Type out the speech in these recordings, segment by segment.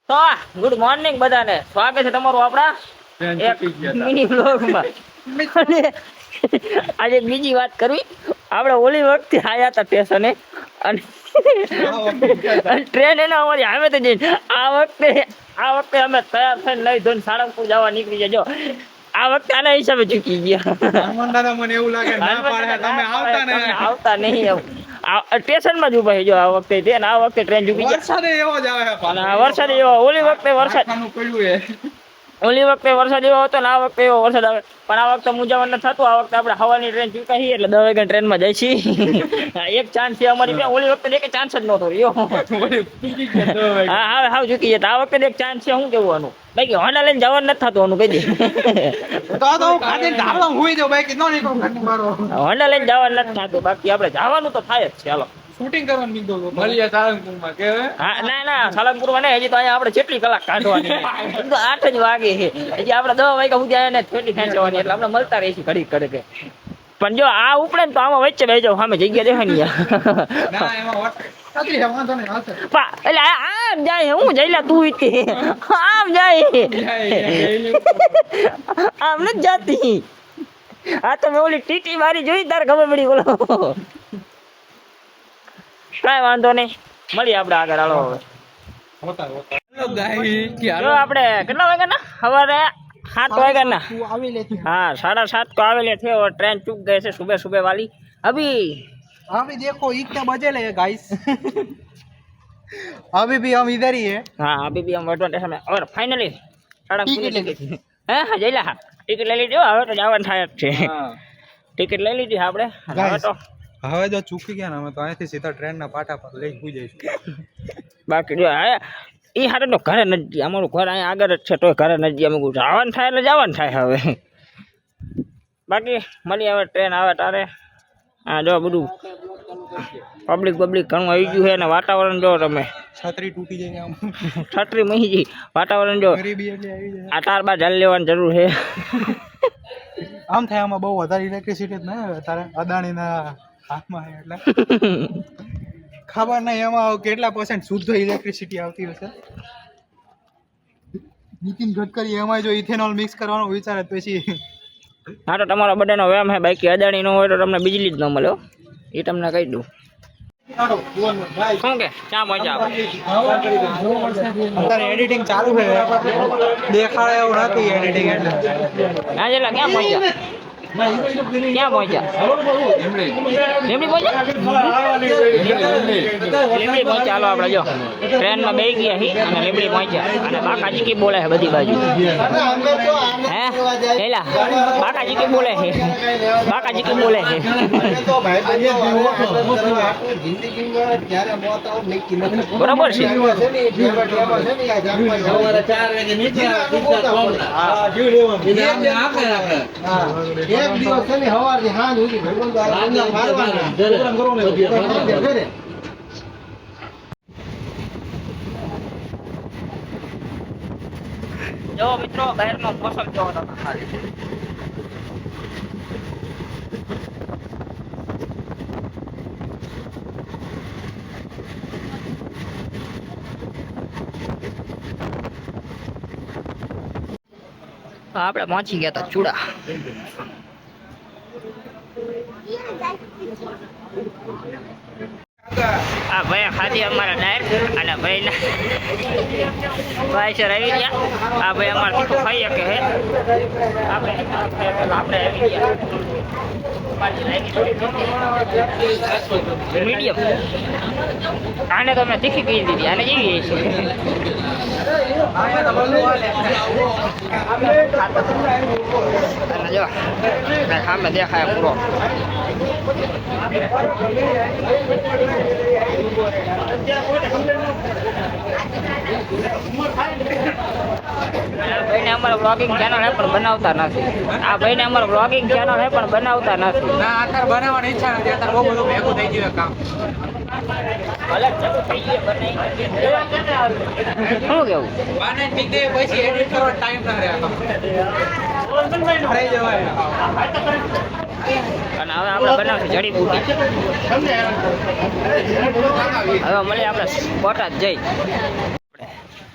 તો good morning બધાને, સ્વાગત છે તમારું આપણા એક મિની બ્લોગમાં. અને આજે બીજી વાત કરવી, આપણે ઓલી વખતે આયા હતા સ્ટેશને અને ટ્રેન એના અમારી આવે તો જઈને આ વખતે અમે તૈયાર થઈને લઈ ધોઈને સાળંગપુર જવા નીકળી જજો. આ વખતે આના હિસાબે ચૂકી ગયા. મને એવું લાગે તમે આવતા નહીં સ્ટેશનમાં જ ઉભા જો આ વખતે છે ને આ વખતે ટ્રેન ચૂકી ગયા. વરસાદ એવો ઓલી વખતે વરસાદ એવો હતો ને આ વખતે એવો વરસાદ આવે, પણ આ વખતે મુજાવર નથી થતું. આ વખતે આપણે હવાની ટ્રેન ચૂકાઈ એટલે 10 વાગે ટ્રેનમાં જાય છે. એક ચાન્સ છે અમારી પાસે, ઓલી વખતે એક ચાન્સ જ નહોતો. હા હવે ચૂકી જતા. આ વખતે એક ચાન્સ છે. શું કેવું આનું બાકી હોન્ડા લઈને જવાનું નથી થતું આનું કહી દે. હોન્ડા લઈને જવાનું નથી થતું, બાકી આપણે જવાનું તો થાય જ છે. હાલો શૂટિંગ કરવાનું નીકળો મળીએ સાળંગપુરમાં કે હા ના સાળંગપુરમાં નહીં, હજી તો અહીંયા આપણે કેટલી કલાક કાઢવાની? 8 જ વાગે છે, હજી આપણે 10 વાગ્યા સુધી આને કેટલી ખેંચવાની, એટલે આપણે મળતા રહીશું ઘડી ઘડી. પણ જો આ ઉપડે ને તો આમાં વચ્ચે બેસી જાવ, સામે જગ્યા દેખાય એટલે આમ જાય. હું જઈલા તું આમ જાય, આમ નથી જાતી. આ તો મેં ઓલી ટીટી મારી જોઈ તારે ખબર પડી. બોલો કાંઈ વાંધો નહીં, મળીએ આપણે આગળ. હાલો જો આપણે કેટલા વાગ્યાના? સવારે 7 વાગ્યાના. हाँ 7:30 को आवेले थे और ट्रेन चूक गए थे सुबह सुबह वाली. अभी देखो इतने बजे ले गाइस. अभी भी हम इधर ही है. हाँ अभी भी हम वर्तमान स्टेशन में और फाइनली हाँ जैला टिकિટ લઈ લીધી. હવે તો જવાનું થાય જ છે. ટિકિટ લઈ લીધી આપણે. હવે તો હવે જો ચૂકી ગયા ને અમે તો અહીંથી સીધા ટ્રેનના પાટા પર લઈ પૂઈ જઈશું. બાકી જો એ હારે તો ઘરે નથી, અમારું ઘર અહીંયા આગળ જ છે, તોય ઘરે નથી. અમે જવાનું થાય એટલે જવાનું થાય. હવે બાકી મળીએ હવે ટ્રેન આવે તારે. હા જો બધું પબ્લિક ઘણું આવી ગયું છે, અને વાતાવરણ જો તમે છત્રી તૂટી જાય આમ. છત્રી મહી ગઈ. વાતાવરણ જો આ તાર બાર જલ લેવાની જરૂર છે. આમ થાય આમાં બહુ વધારે ઇલેક્ટ્રિસિટી જ નહીં તારે અદાણીના હાથમાં છે એટલે ખબર નહીં એમાં કેટલા % શુદ્ધ ઇલેક્ટ્રિસિટી આવતી હશે. નીતિન ગડકરી એમાં જો ઇથેનોલ મિક્સ કરવાનો વિચારે પછી હા તો તમારો બધાનો વ્યામ છે. બાકી અદાણી નો હોય તો તમને બિજલી જ ન મળે, એ તમને કહી દઉં. શું કે ક્યાં પહોંચ્યા? અત્યારે એડિટિંગ ચાલુ છે, દેખાડે એવું નથી એડિટિંગ એટલે. હા જેલા ક્યાં પહોંચ્યા? ક્યાં પહોંચ્યા? લીંબડી પહોંચ્યા? લીંબડી પહોંચ્યા. હાલો આપણે જો ટ્રેનમાં બેસી ગયા છીએ અને લીંબડી પહોંચ્યા. અને બાકાજી કી બોલે છે બધી બાજુ. હે લેલા બાકાજી કી બોલે છે, બાકાજી કી બોલે છે. બરાબર છે. એક દિવસ છે ને હવારથી હાંજ સુધી જો મિત્રો બહારનો મોસમ જોવો તમે. આપણે પહોંચી ગયા હતા ચૂડા. આ ભાઈ ખાધી અમારા ડાયર અને ભાઈ સર આવી ગયા. આ ભાઈ અમારે તીખું ખાઈ શકે છે. આપણે આવી ગયા મીડિયમ. આને તો મેં તીખી કહી દીધી, આને જેવી છે. અને જો સામે દેખાય પૂરો. ભાઈને અમારો બ્લોગિંગ ચેનલ હે પણ બનાવતા નથી. આ ભાઈને અમારો બ્લોગિંગ ચેનલ હે પણ બનાવતા નથી. ના અત્યારે બનાવવાની ઈચ્છા નથી, અત્યારે બહુ બધું ભેગું થઈ ગયું કામ. શું કેવું? પછી એડિટ કરવાનો ટાઈમ ના રહે. અને હવે આપણે બનાવશું જડીબુટી. હવે મળીએ આપણે બોટાદ જઈ.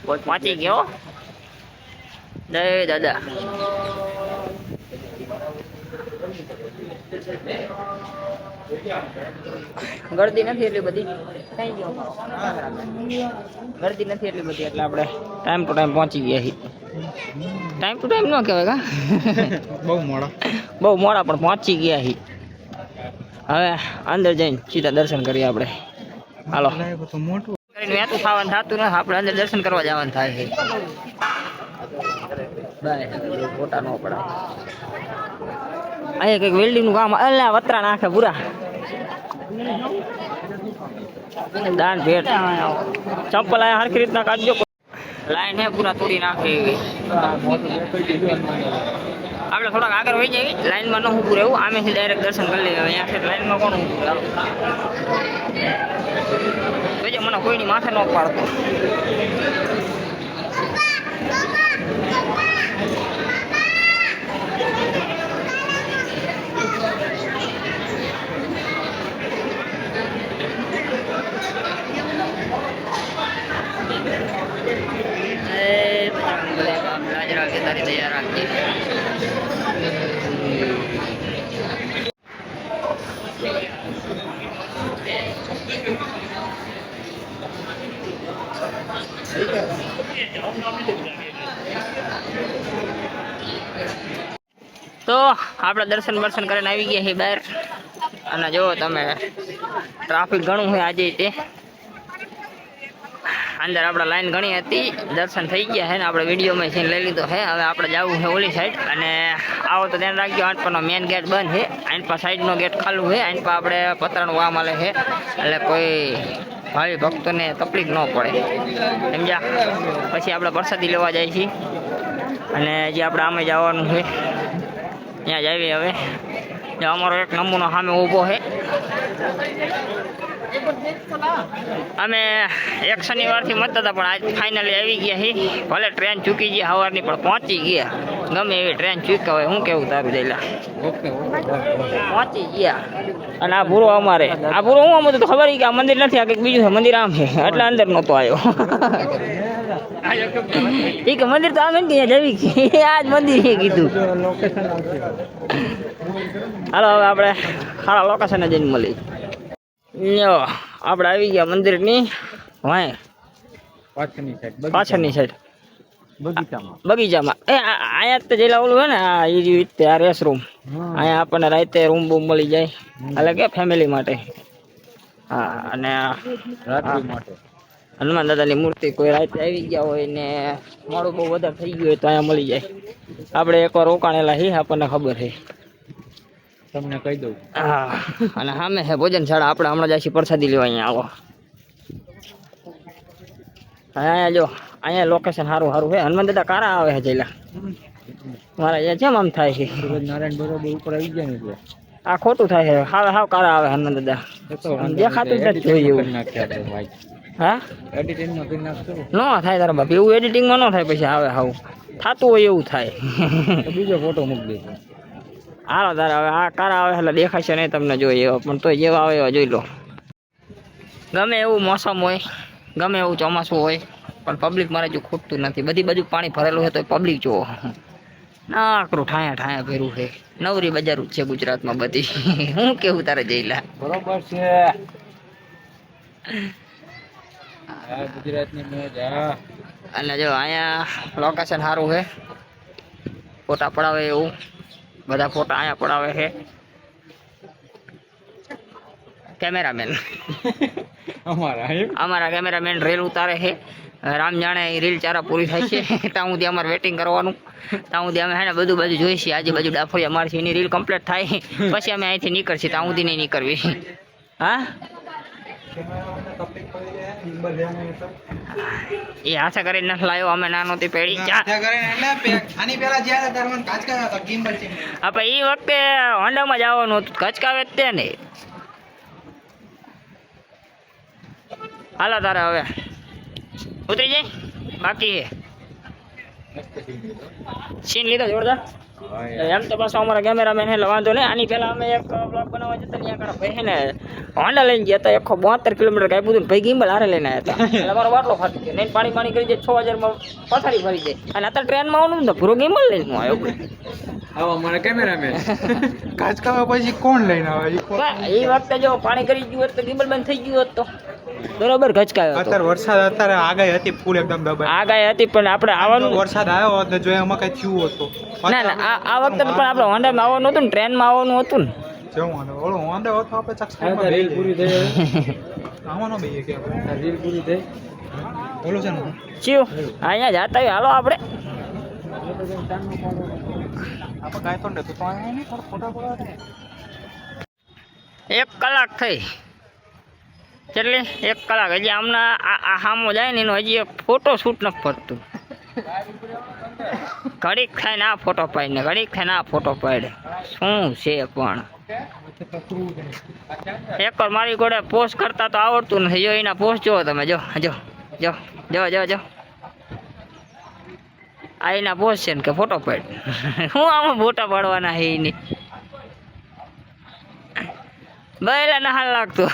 પહોંચી ગયો જય દાદા. ગળદી નથી એટલી બધી, થઈ ગયો ગળદી નથી એટલી બધી એટલે આપણે ટાઈમ ટુ ટાઈમ પહોંચી ગયા છીએ. ટાઈમ ટુ ટાઈમ ન કહેવાય કા બહુ મોડા બહુ મોડા પણ પહોંચી ગયા છીએ. હવે અંદર જઈને સીધા દર્શન કરીએ આપણે. હાલો તો મોટું કરીને વેતું થવાનું થતું નથી, આપણે અંદર દર્શન કરવા જવાનું થાય છે. ફોટા ન પડાય. અહીંયા કંઈક વેલ્ડિંગ નું કામ અલ્યા વતરા નાખે પૂરા દાન ભેટ. ચંપલ અહીંયા હરખી રીતના કાઢજો. લાઈન હે પૂરા તોડી નાખે એવી. આપણે થોડાક આગળ હોઈ જઈએ, લાઈનમાં ન ઊભું રહેવું, આમેથી ડાયરેક્ટ દર્શન કરી લઈએ. અહીંયા લાઈનમાં કોણ ઊભું રહેવું? જોજે મને કોઈની માથે ન પાડતો. રાજરાવ કે તારી તૈયાર રાખજે. તો આપણે દર્શન બર્શન કરીને આવી ગયા છીએ બહાર. અને જો તમે ટ્રાફિક ઘણું હોય આજે તે અંદર આપણે લાઈન ઘણી હતી. દર્શન થઈ ગયા છે ને આપણે વિડીયોમાં સીન લઈ લીધો છે. હવે આપણે જવું છે ઓલી સાઈડ. અને આવો તો ધ્યાન રાખજો, આંટપાનો મેઇન ગેટ બંધ છે, આંટપા સાઈડનો ગેટ ખાલું છે. આંટપા આપણે પતરાનું વામ આલે છે એટલે કોઈ ભાવિ ભક્તોને તકલીફ ન પડે સમજ્યા. પછી આપણે પ્રસાદી લેવા જાય છીએ અને જે આપણે આમે જવાનું છે ત્યાં જ આવીએ. હવે અમારો એક નમૂનો સામે ઊભો છે. અમે એક શનિવારથી મત હતા પણ આજ ફાઇનલી આવી ગયા છીએ. ભલે ટ્રેન ચૂકી ગયા સવારની પણ પહોંચી ગયા. ગમે એવી ટ્રેન ચૂક્યા હોય. શું કેવું તારું જઈલા? પહોંચી ગયા. અને આ ભૂરો અમારે આ ભૂરો હું આમ તો ખબર કે આ મંદિર નથી, આ કંઈક બીજું છે. મંદિર આમ છે એટલે અંદર નહોતો આવ્યો. એ કે મંદિર તો આમ કે જવી આ જ મંદિર છે કીધું. હાલો હવે આપણે સારા લોકેશને જઈને મળી. આપણે આવી ગયા મંદિરની વાય પાછળની સાઈડ બગીચામાં. અહીંયા તો જેલા ઓલું હોય ને આ એ રીતે આ રેસ રૂમ. અહીંયા આપણને રાતે રૂમ બૂમ મળી જાય એટલે કે ફેમિલી માટે. હા અને હનુમાન દાદાની મૂર્તિ કોઈ રાતે આવી ગયા હોય ને મોડું બહુ વધારે થઈ ગયું હોય તો અહીંયા મળી જાય. આપણે એકવાર રોકાણેલા છીએ, આપણને ખબર છે. તમને કહી દઉં. હા અને સામે છે ભોજનશાળા. આપણે હમણાં જઈશું પ્રસાદી લેવા. અહીંયા આવો. અહીંયા જો અહીંયા લોકેશન સારું સારું છે. હનુમાન દાદા કારા આવે છે જઈલા મારા અહીંયા જેમ આમ થાય છે. નારાયણ બરોબર ઉપર આવી ગયા ને એટલે આ ખોટું થાય છે. હાવ હાવ કારા આવે હનુમાન દાદા. દેખાતું જ નથી જોઈ એવું. હા એડિટિંગમાં કરી નાખશો ન થાય તારા બાપ. એવું એડિટિંગમાં ન થાય. પછી આવે હાવ થતું હોય એવું થાય. બીજો ફોટો મૂકી દેજો. હાલો તારે હવે આ કારા આવે એટલે દેખાશે નહીં તમને જોઈએ એવા, પણ તોય જેવા આવે એવા જોઈ લો. ગમે એવું મોસમ હોય, ગમે એવું ચોમાસું હોય, પણ પબ્લિક મારે જો ખૂટતું નથી. બધી બાજુ પાણી ભરેલું છે તો પબ્લિક જુઓ નાકરું ઠાયા ઠાયા ભર્યું છે. નવરી બજાર છે ગુજરાતમાં બધી. હું કેવું તારે જઈલા? બરોબર છે. ગુજરાતની મોજ. અને જો અહીંયા લોકેશન સારું છે, ફોટા પડાવે એવું. બધા ફોટા અહીંયા પડાવે છે કેમેરામેન. અમારા કેમેરામેન રીલ ઉતારે છે. રામ જાણે એ રીલ ચારા પૂરી થાય છે ત્યાં સુધી અમારે વેટિંગ કરવાનું. ત્યાં સુધી અમે હે ને બધું બધું જોઈશું. આજુબાજુ ડાફોડિયા મારશું. એની રીલ કમ્પ્લીટ થાય પછી અમે અહીંથી નીકળશું. ત્યાં સુધી નહીં નીકળવી. હા એ આશા કરીને નથી લાવ્યો. અમે નાનો તે પેઢી આપણે એ વખતે હોન્ડામાં જવાનું હતું. કચકાવે જ તે ને. હાલો તારે હવે ઉતરી જાય બાકી છે. સીન લીધો જોરદાર. એમ તો પાછો અમારા કેમેરામેન એટલે વાંધો નહીં. આની પહેલા અમે એક બ્લોગ બનાવવા જતા ને ત્યાં ભાઈ છે ને હોન્ડા લઈને ગયા હતા 172 કિલોમીટર કાંઈ બધું ભાઈ ગિમ્બલ હારે લઈને આવ્યા હતા. એટલે અમારો બાટલો ફાટી ગયો નહીં, પાણી કરી જાય 6000 પથારી ફરી જાય. અને અત્યારે ટ્રેનમાં આવવાનું ને પૂરો ગિમ્બલ લઈને હું આવ્યો. આવા અમારા કેમેરામેન કાચકામાં પછી કોણ લઈને આવે એ વખતે જો પાણી કરી ગયું હોત તો ગિમ્બલ બંધ થઈ ગયું હોત તો બરોબર ગચકાયો હતો. અત્યારે વરસાદ અત્યારે આગાહી હતી ફૂલ એકદમ દબાઈ. આગાહી હતી પણ આપણે આવવાનું વરસાદ આવ્યો હોત ને જો એમાં કઈ થયું હતું ના ના આ વખતે પણ આપણે હોન્ડામાં આવવાનું હતું ને ટ્રેનમાં આવવાનું હતું ને. જવું ઓલો વાંધો હતો આપણે ચક્કરમાં રીલ પૂરી થઈ આવાનો બે કે રીલ પૂરી થઈ બોલો છે ને ચિયો અહીંયા જાતા હોય હાલો આપણે. આપણે કાંઈ તો નતું તો અહીંયા નહીં થોડા ફોટા પડવા. 1 કલાક થઈ કેટલી 1 કલાક હજી આમના આ સામો જાય ને એનો હજી એક ફોટો શૂટ નથી પડતું. ઘડીક થઈને આ ફોટો પાડીને ઘડીક થઈને આ ફોટો પાડે શું છે પણ એકવાર મારી જોડે પોસ્ટ કરતા તો આવડતું નથી. જો એના પોસ્ટ જુઓ તમે જો જો જો જો જો જો આ એના પોસ્ટ છે ને કે ફોટો પાડ હું આમાં ફોટા પાડવાના છે એની બહેલા ના હાલ લાગતું.